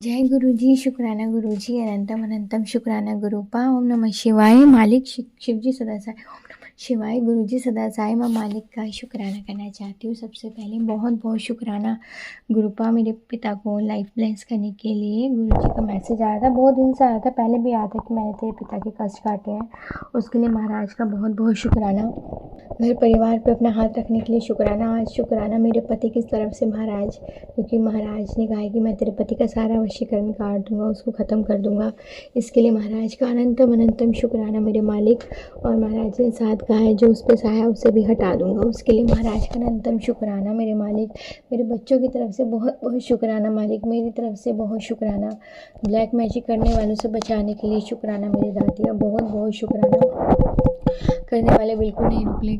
जय गुरु जी, शुक्राना गुरु जी, अनंतम अनंतम शुक्राना गुरुपा। ओम नमः शिवाय। मालिक शिव जी सदा साई। ओम नमः शिवाय। गुरु जी सदा साई। मैं मालिक का शुक्राना करना चाहती हूँ। सबसे पहले बहुत बहुत शुक्राना गुरुपा, मेरे पिता को लाइफ ब्लेस करने के लिए। गुरु जी का मैसेज आया था, बहुत दिन से आया था, पहले भी आया था कि मैंने तेरे पिता के कष्ट काटे हैं, उसके लिए महाराज का बहुत बहुत शुक्राना। घर परिवार पे अपना हाथ रखने के लिए शुक्राना। आज शुक्राना मेरे पति की तरफ से महाराज, क्योंकि महाराज ने कहा है कि मैं तेरे पति का सारा वशीकरण काट दूंगा, उसको ख़त्म कर दूंगा। इसके लिए महाराज का अनंतम अनंतम शुक्राना मेरे मालिक। और महाराज ने साथ कहा है जो उस पर साया उसे भी हटा दूंगा, उसके लिए महाराज का अनंतम शुक्राना मेरे मालिक। मेरे बच्चों की तरफ से बहुत बहुत शुक्राना मालिक, मेरी तरफ से बहुत शुक्राना। ब्लैक मैजिक करने वालों से बचाने के लिए शुक्राना मेरे दादिया, बहुत बहुत शुक्राना। करने वाले बिल्कुल नहीं रुकले।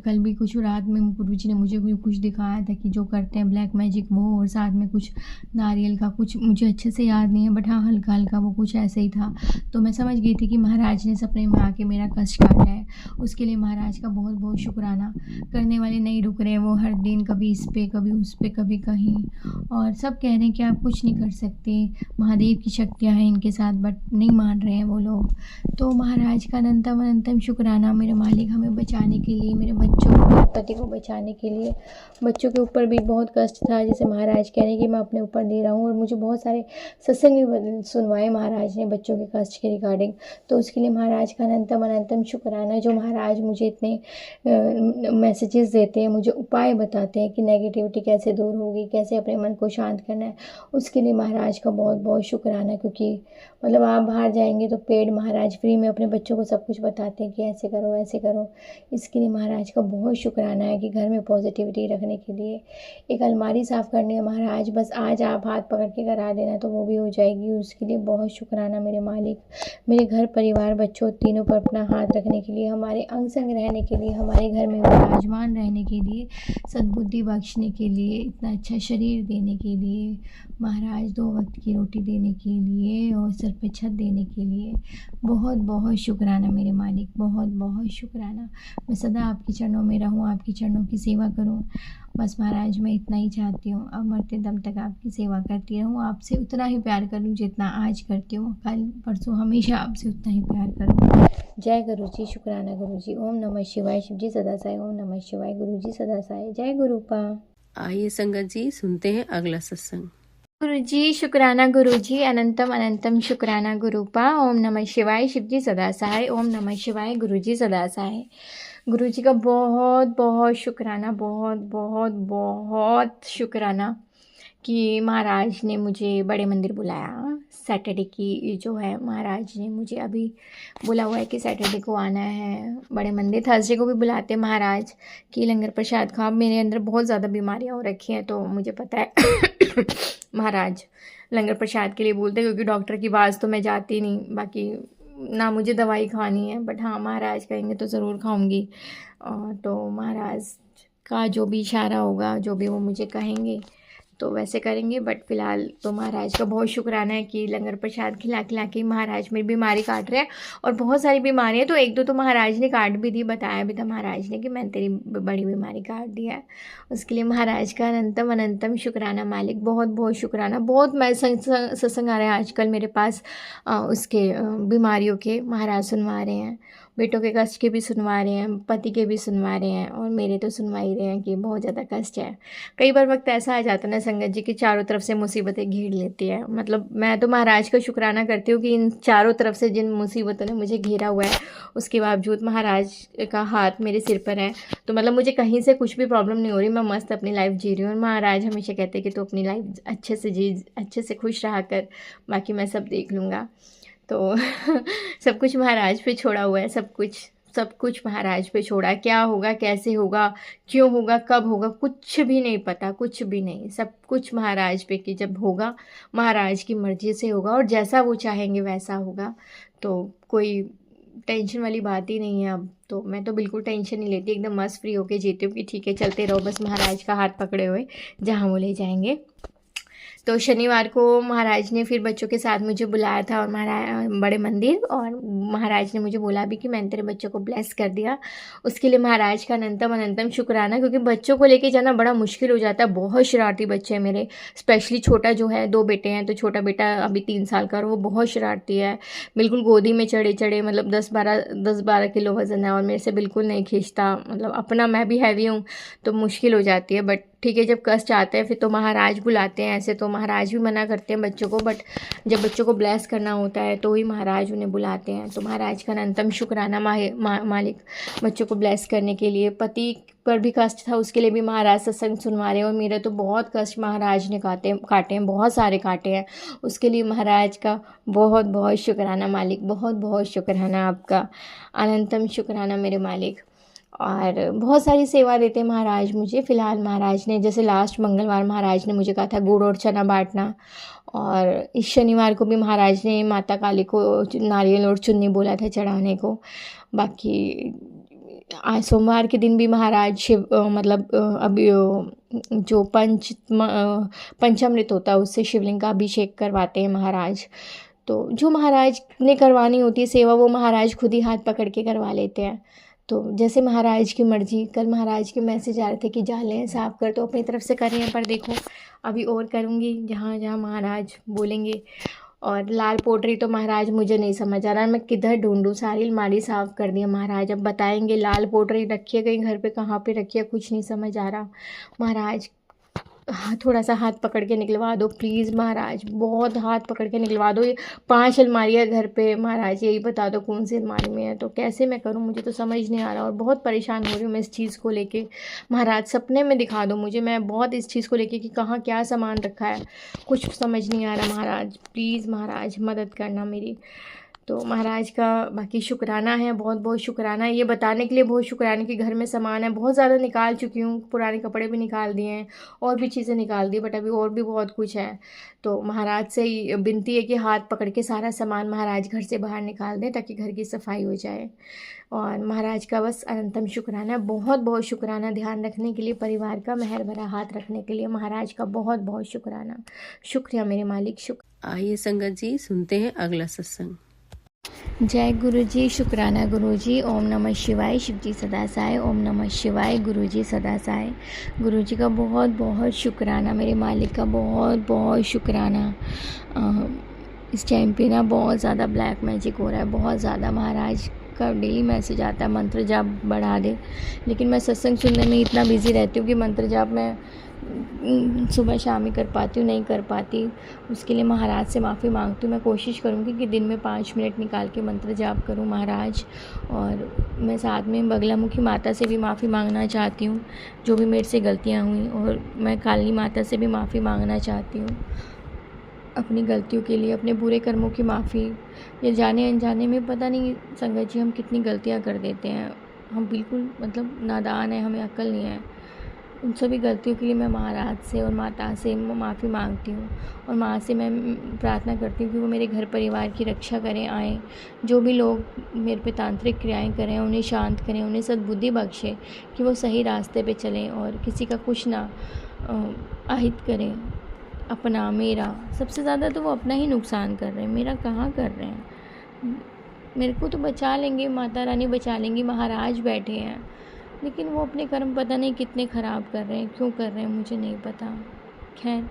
कल भी कुछ रात में गुरुजी ने मुझे कुछ दिखाया था कि जो करते हैं ब्लैक मैजिक वो, और साथ में कुछ नारियल का कुछ, मुझे अच्छे से याद नहीं है बट हाँ हल्का हल्का वो कुछ ऐसे ही था। तो मैं समझ गई थी कि महाराज ने सपने में आके मेरा कष्ट काटा है, उसके लिए महाराज का बहुत बहुत शुक्राना। करने वाले नहीं रुक रहे हैं, वो हर दिन कभी इस पे कभी उस पे कभी कहीं, और सब कह रहे हैं कि आप कुछ नहीं कर सकते, महादेव की शक्तियाँ हैं इनके साथ, बट नहीं मान रहे हैं वो लोग। तो महाराज का अनंतम अनंतम शुक्राना मेरे मालिक, हमें बचाने के लिए, मेरे बच्चों को, मेरे पति को बचाने के लिए। बच्चों के ऊपर भी बहुत कष्ट था, जैसे महाराज कह रहे हैं कि मैं अपने ऊपर ले रहा हूँ, और मुझे बहुत सारे सत्संग भी सुनवाए महाराज ने बच्चों के कष्ट के रिगार्डिंग। तो उसके लिए महाराज का अनंतम अनंतम शुक्राना। जो महाराज मुझे इतने मैसेजेस देते हैं, मुझे उपाय बताते हैं कि नेगेटिविटी कैसे दूर होगी, कैसे अपने मन को शांत करना है, उसके लिए महाराज का बहुत बहुत शुक्राना। क्योंकि मतलब आप बाहर जाएंगे तो पेड महाराज फ्री में अपने बच्चों को सब कुछ बताते हैं कि ऐसे करो ऐसे करो। इसके लिए महाराज का बहुत शुक्राना है कि घर में पॉजिटिविटी रखने के लिए। एक अलमारी साफ़ करनी है महाराज, बस आज आप हाथ पकड़ के करा देना तो वो भी हो जाएगी, उसके लिए बहुत शुक्राना मेरे मालिक। मेरे घर परिवार बच्चों तीनों पर अपना हाथ रखने के लिए, हमारे अंग संग रहने के लिए, हमारे घर में विराजमान रहने के लिए, सद्बुद्धि बख्शने के लिए, इतना अच्छा शरीर देने के लिए महाराज, 2 वक्त की रोटी देने के लिए और सर पे छत देने के लिए बहुत बहुत शुक्राना मेरे मालिक, बहुत बहुत शुक्राना। मैं सदा आपके चरणों में रहूं, आपके चरणों की सेवा करूं, बस महाराज मैं इतना ही चाहती हूँ। अब मरते दम तक आपकी सेवा करती रहूँ, आपसे उतना ही प्यार करूँ जितना आज करती हूँ, कल परसों हमेशा आपसे उतना ही प्यार करूँ। जय गुरु जी, शुक्राना गुरु जी। ओम नमः शिवाय। शिव जी सदा साई। ओम नमः शिवाय। गुरु जी सदा साई। जय गुरुपा। आइए संगत जी सुनते हैं अगला सत्संग। गुरु जी, शुक्राना गुरु जी, अनंतम अनंतम शुक्राना गुरुपा। ओम नमः शिवाय। शिव जी सदा सहाय। ओम नमः शिवाय। गुरु जी सदा सहाय। गुरु जी का बहुत बहुत शुक्राना, बहुत बहुत बहुत शुक्राना कि महाराज ने मुझे बड़े मंदिर बुलाया। सैटरडे की जो है महाराज ने मुझे अभी बोला हुआ है कि सैटरडे को आना है बड़े मंदिर। थर्सडे को भी बुलाते हैं महाराज कि लंगर प्रसाद खाओ। मेरे अंदर बहुत ज़्यादा बीमारियाँ हो रखी हैं तो मुझे पता है महाराज लंगर प्रसाद के लिए बोलते हैं, क्योंकि डॉक्टर की बात तो मैं जाती नहीं, बाकी ना मुझे दवाई खानी है, बट हाँ महाराज कहेंगे तो ज़रूर खाऊंगी। तो महाराज का जो भी इशारा होगा, जो भी वो मुझे कहेंगे तो वैसे करेंगे। बट फिलहाल तो महाराज का बहुत शुक्राना है कि लंगर प्रसाद खिला खिला के महाराज मेरी बीमारी काट रहे हैं। और बहुत सारी बीमारी है तो एक दो तो महाराज ने काट भी दी, बताया भी था महाराज ने कि मैंने तेरी बड़ी बीमारी काट दी है। उसके लिए महाराज का अनंतम अनंतम शुक्राना मालिक, बहुत बहुत शुक्राना। बहुत मैं सत्संग आ रहे हैं आजकल मेरे पास, उसके बीमारियों के महाराज सुनवा रहे हैं, बेटों के कष्ट के भी सुनवा रहे हैं, पति के भी सुनवा रहे हैं, और मेरे तो सुनवा ही रहे हैं कि बहुत ज़्यादा कष्ट है। कई बार वक्त ऐसा आ जाता है ना संगत जी कि चारों तरफ से मुसीबतें घेर लेती है। मतलब मैं तो महाराज का शुक्राना करती हूँ कि इन चारों तरफ से जिन मुसीबतों ने मुझे घेरा हुआ है उसके बावजूद महाराज का हाथ मेरे सिर पर है। तो मतलब मुझे कहीं से कुछ भी प्रॉब्लम नहीं हो रही, मैं मस्त अपनी लाइफ जी रही हूँ। और महाराज हमेशा कहते हैं कि तू अपनी लाइफ अच्छे से जी, अच्छे से खुश रहा कर, बाकी मैं सब देख लूँगा। तो सब कुछ महाराज पे छोड़ा हुआ है, सब कुछ महाराज पे छोड़ा। क्या होगा, कैसे होगा, क्यों होगा, कब होगा, कुछ भी नहीं पता, कुछ भी नहीं, सब कुछ महाराज पे कि जब होगा महाराज की मर्जी से होगा और जैसा वो चाहेंगे वैसा होगा। तो कोई टेंशन वाली बात ही नहीं है अब तो। मैं तो बिल्कुल टेंशन नहीं लेती, एकदम मस्त फ्री होके जीती हूँ कि ठीक है चलते रहो, बस महाराज का हाथ पकड़े हुए जहाँ वो ले जाएंगे। तो शनिवार को महाराज ने फिर बच्चों के साथ मुझे बुलाया था और महाराज बड़े मंदिर, और महाराज ने मुझे बोला भी कि मैंने तेरे बच्चों को ब्लेस कर दिया। उसके लिए महाराज का अनंतम अनंतम शुक्राना, क्योंकि बच्चों को लेके जाना बड़ा मुश्किल हो जाता है। बहुत शरारती बच्चे हैं मेरे, स्पेशली छोटा जो है, 2 बेटे हैं, तो छोटा बेटा अभी 3 साल का और वो बहुत शरारती है, बिल्कुल गोदी में चढ़े चढ़े, मतलब 10-12 किलो वज़न है और मेरे से बिल्कुल नहीं खींचता। मतलब अपना मैं भी हैवी हूँ तो मुश्किल हो जाती है, बट ठीक है, जब कष्ट आते हैं फिर तो महाराज बुलाते हैं। ऐसे तो महाराज भी मना करते हैं बच्चों को, बट जब बच्चों को ब्लेस करना होता है तो ही महाराज उन्हें बुलाते हैं। तो महाराज का अनंतम शुक्राना मालिक, बच्चों को ब्लेस करने के लिए। पति पर भी कष्ट था, उसके लिए भी महाराज सत्संग सुनवा रहे हैं, और मेरे तो बहुत कष्ट महाराज ने काटे हैं, बहुत सारे काटे हैं। उसके लिए महाराज का बहुत बहुत शुक्राना मालिक, बहुत बहुत शुक्राना आपका, अनंतम शुक्राना मेरे मालिक। और बहुत सारी सेवा देते हैं महाराज मुझे। फ़िलहाल महाराज ने, जैसे लास्ट मंगलवार महाराज ने मुझे कहा था गुड़ और चना बांटना, और इस शनिवार को भी महाराज ने माता काली को नारियल और चुन्नी बोला था चढ़ाने को। बाकी आज सोमवार के दिन भी महाराज अभी जो पंचामृत होता है उससे शिवलिंग का अभिषेक करवाते हैं महाराज। तो जो महाराज ने करवानी होती है सेवा, वो महाराज खुद ही हाथ पकड़ के करवा लेते हैं। तो जैसे महाराज की मर्जी। कल महाराज के मैसेज आ रहे थे कि जालें साफ़ कर, तो अपनी तरफ से कर रहे हैं, पर देखो अभी और करूँगी जहाँ जहाँ महाराज बोलेंगे। और लाल पोटरी तो महाराज मुझे नहीं समझ आ रहा, मैं किधर ढूंढूं, सारी अलमारी साफ़ कर दी है महाराज। अब बताएंगे लाल पोटरी रखिए कहीं घर पे, कहाँ पे रखिए, कुछ नहीं समझ आ रहा। महाराज थोड़ा सा हाथ पकड़ के निकलवा दो प्लीज़ महाराज, बहुत हाथ पकड़ के निकलवा दो। ये 5 अलमारियाँ घर पे महाराज, यही बता दो कौन सी अलमारी में है, तो कैसे मैं करूँ, मुझे तो समझ नहीं आ रहा और बहुत परेशान हो रही हूँ मैं इस चीज़ को लेके। महाराज सपने में दिखा दो मुझे, मैं बहुत इस चीज़ को लेके कि कहाँ क्या सामान रखा है, कुछ समझ नहीं आ रहा महाराज। प्लीज़ महाराज मदद करना मेरी। तो महाराज का बाकी शुक्राना है, बहुत बहुत शुक्राना है। ये बताने के लिए बहुत शुक्राना कि घर में सामान है, बहुत ज़्यादा निकाल चुकी हूँ, पुराने कपड़े भी निकाल दिए हैं और भी चीज़ें निकाल दी, बट अभी और भी बहुत कुछ है। तो महाराज से ही विनती है कि हाथ पकड़ के सारा सामान महाराज घर से बाहर निकाल दें ताकि घर की सफाई हो जाए। और महाराज का बस अनंतम शुक्राना, बहुत बहुत शुक्राना ध्यान रखने के लिए, परिवार का मेहर भरा हाथ रखने के लिए महाराज का बहुत बहुत शुक्राना। शुक्रिया मेरे मालिक, शुक्र। आइए संगत जी सुनते हैं अगला सत्संग। जय गुरु जी, शुक्राना गुरु जी। ओम नमः शिवाय, शिव जी सदा साय। ओम नमः शिवाय, गुरु जी सदा साय। गुरु जी का बहुत बहुत शुक्राना, मेरे मालिक का बहुत बहुत शुक्राना। इस टाइम पे ना बहुत ज़्यादा ब्लैक मैजिक हो रहा है, बहुत ज़्यादा। महाराज का डेली मैसेज आता है मंत्र जाप बढ़ा दे, लेकिन मैं सत्संग सुनने में इतना बिजी रहती हूँ कि मंत्र जाप मैं सुबह शाम ही कर पाती हूँ, नहीं कर पाती। उसके लिए महाराज से माफ़ी मांगती हूँ। मैं कोशिश करूँगी कि दिन में 5 मिनट निकाल के मंत्र जाप करूँ महाराज। और मैं साथ में बगलामुखी माता से भी माफ़ी मांगना चाहती हूँ, जो भी मेरे से गलतियाँ हुई, और मैं काली माता से भी माफ़ी मांगना चाहती हूँ अपनी गलतियों के लिए, अपने बुरे कर्मों की माफ़ी। ये जाने अनजाने में पता नहीं संगत जी हम कितनी गलतियाँ कर देते हैं, हम बिल्कुल मतलब नादान हैं, हमें अक्ल नहीं है। उन सभी गलतियों के लिए मैं महाराज से और माता से माफ़ी मांगती हूँ, और माँ से मैं प्रार्थना करती हूँ कि वो मेरे घर परिवार की रक्षा करें। आएँ जो भी लोग मेरे पे तांत्रिक क्रियाएं करें, उन्हें शांत करें, उन्हें सद्बुद्धि बख्शें कि वो सही रास्ते पे चलें और किसी का कुछ ना अहित करें। अपना मेरा सबसे ज़्यादा तो वो अपना ही नुकसान कर रहे हैं, मेरा कहाँ कर रहे हैं। मेरे को तो बचा लेंगे, माता रानी बचा लेंगी, महाराज बैठे हैं, लेकिन वो अपने कर्म पता नहीं कितने ख़राब कर रहे हैं, क्यों कर रहे हैं मुझे नहीं पता। खैर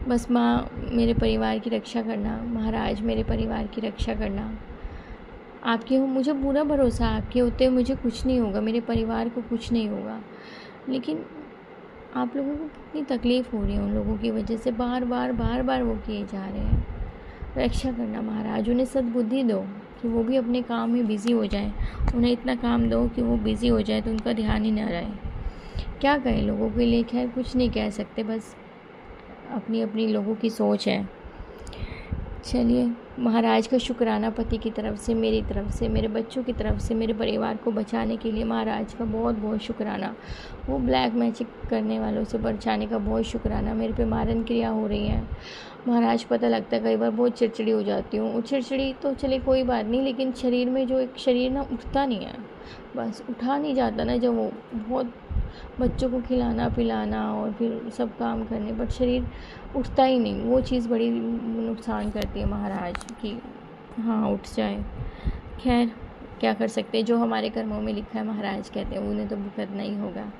बस माँ मेरे परिवार की रक्षा करना, महाराज मेरे परिवार की रक्षा करना। आपके हो, मुझे पूरा भरोसा, आपके होते हुए मुझे कुछ नहीं होगा, मेरे परिवार को कुछ नहीं होगा, लेकिन आप लोगों को कितनी तकलीफ़ हो रही है उन लोगों की वजह से, बार बार वो किए जा रहे हैं। रक्षा करना महाराज, उन्हें सद्बुद्धि दो कि वो भी अपने काम में बिज़ी हो जाएं, उन्हें इतना काम दो कि वो बिज़ी हो जाए तो उनका ध्यान ही ना रहे। क्या कहें लोगों के लिए, खैर कुछ नहीं कह सकते, बस अपनी अपनी लोगों की सोच है। चलिए महाराज का शुक्राना, पति की तरफ से, मेरी तरफ से, मेरे बच्चों की तरफ से, मेरे परिवार को बचाने के लिए महाराज का बहुत बहुत शुक्राना। वो ब्लैक मैजिक करने वालों से बचाने का बहुत शुक्राना। मेरे पे मारन क्रिया हो रही है महाराज, पता लगता है कई बार बहुत चिड़चिड़ी हो जाती हूँ। चिड़चिड़ी तो चले कोई बात नहीं, लेकिन शरीर में जो एक शरीर ना उठता नहीं है, बस उठा नहीं जाता ना, जब वो बहुत बच्चों को खिलाना पिलाना और फिर सब काम करने, बट शरीर उठता ही नहीं। वो चीज़ बड़ी नुकसान करती है महाराज कि हाँ उठ जाए। खैर क्या कर सकते हैं, जो हमारे कर्मों में लिखा है महाराज कहते हैं उन्हें तो भुगतना ही होगा।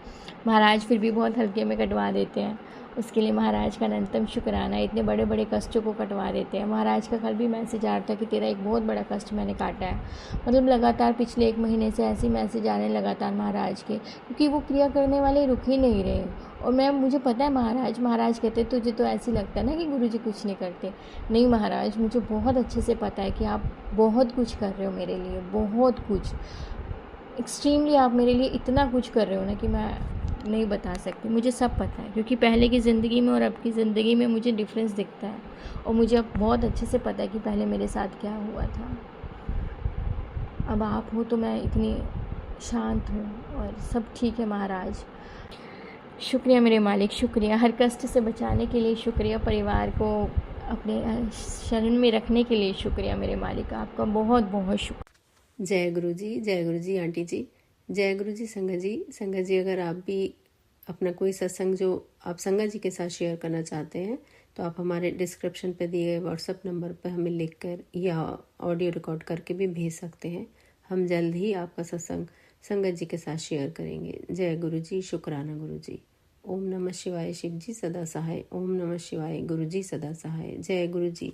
महाराज फिर भी बहुत हल्के में कटवा देते हैं, उसके लिए महाराज का अनंतम शुक्राना। इतने बड़े बड़े कष्टों को कटवा देते हैं। महाराज का कल भी मैसेज आ रहा था कि तेरा एक बहुत बड़ा कष्ट मैंने काटा है। मतलब लगातार पिछले 1 महीने से ऐसे मैसेज आ रहे हैं लगातार महाराज के, क्योंकि वो क्रिया करने वाले रुक ही नहीं रहे। और मुझे पता है महाराज कहते तुझे तो ऐसे लगता है ना कि गुरुजी कुछ नहीं करते। नहीं महाराज, मुझे बहुत अच्छे से पता है कि आप बहुत कुछ कर रहे हो मेरे लिए, बहुत कुछ, एक्सट्रीमली आप मेरे लिए इतना कुछ कर रहे हो ना कि मैं नहीं बता सकती। मुझे सब पता है, क्योंकि पहले की ज़िंदगी में और अब की ज़िंदगी में मुझे डिफरेंस दिखता है। और मुझे अब बहुत अच्छे से पता है कि पहले मेरे साथ क्या हुआ था। अब आप हो तो मैं इतनी शांत हूँ और सब ठीक है महाराज। शुक्रिया मेरे मालिक, शुक्रिया हर कष्ट से बचाने के लिए, शुक्रिया परिवार को अपने शरण में रखने के लिए, शुक्रिया मेरे मालिक, आपका बहुत बहुत शुक्रिया। जय गुरु जी आंटी जी, जय गुरु जी संगत जी। संगत जी, अगर आप भी अपना कोई सत्संग जो आप संगत जी के साथ शेयर करना चाहते हैं तो आप हमारे डिस्क्रिप्शन पे दिए गए व्हाट्सएप नंबर पर हमें लिखकर या ऑडियो रिकॉर्ड करके भी भेज सकते हैं। हम जल्द ही आपका सत्संग संगत जी के साथ शेयर करेंगे। जय गुरु जी, शुक्राना गुरु जी। ओम नमः शिवाय, शिव जी सदा सहाय। ओम नमः शिवाय, गुरु जी सदा सहाय। जय गुरु जी।